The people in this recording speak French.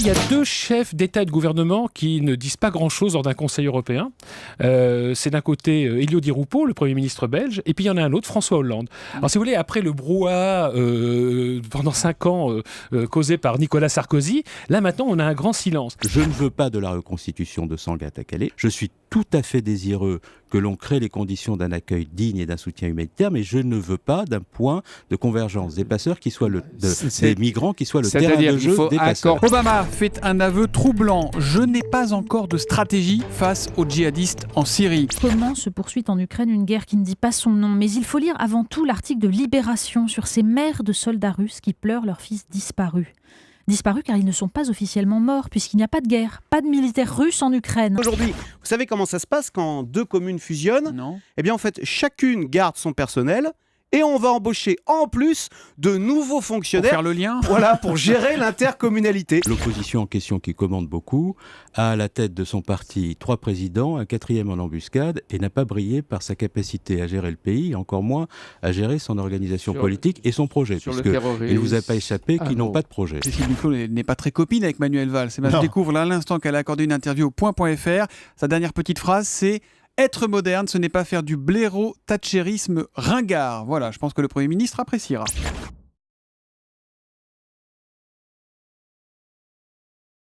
il y a deux chefs d'État et de gouvernement qui ne disent pas grand-chose lors d'un Conseil européen. C'est d'un côté Elio Di Rupo, le Premier ministre belge, et puis il y en a un autre, François Hollande. Alors si vous voulez, après le brouhaha pendant 5 ans causé par Nicolas Sarkozy, là maintenant on a un grand silence. Je ne veux pas de la reconstitution de Sangatte à Calais. Je suis tout à fait désireux que l'on crée les conditions d'un accueil digne et d'un soutien humanitaire, mais je ne veux pas d'un point de convergence des passeurs qui soit des migrants qui soit le terrain de jeu des passeurs. Obama fait un aveu troublant. Je n'ai pas encore de stratégie face aux djihadistes en Syrie. Comment se poursuit en Ukraine une guerre qui ne dit pas son nom? Mais il faut lire avant tout l'article de Libération sur ces mères de soldats russes qui pleurent leur fils disparu. Disparus car ils ne sont pas officiellement morts, puisqu'il n'y a pas de guerre, pas de militaires russes en Ukraine. Aujourd'hui, vous savez comment ça se passe quand deux communes fusionnent? Non. Eh bien, en fait, chacune garde son personnel et on va embaucher en plus de nouveaux Pour fonctionnaires. faire le lien. Voilà, pour gérer l'intercommunalité. L'opposition en question, qui commande beaucoup, a à la tête de son parti 3 présidents, un 4e en embuscade, et n'a pas brillé par sa capacité à gérer le pays, encore moins à gérer son organisation politique et son projet, puisqu'il ne vous a pas échappé qu'ils n'ont pas de projet. Cécile Duflot n'est pas très copine avec Manuel Valls. Eh bien, je découvre là à l'instant qu'elle a accordé une interview au point.fr. Sa dernière petite phrase, c'est « Être moderne, ce n'est pas faire du blaireau-thatchérisme ringard ». Voilà, je pense que le Premier ministre appréciera.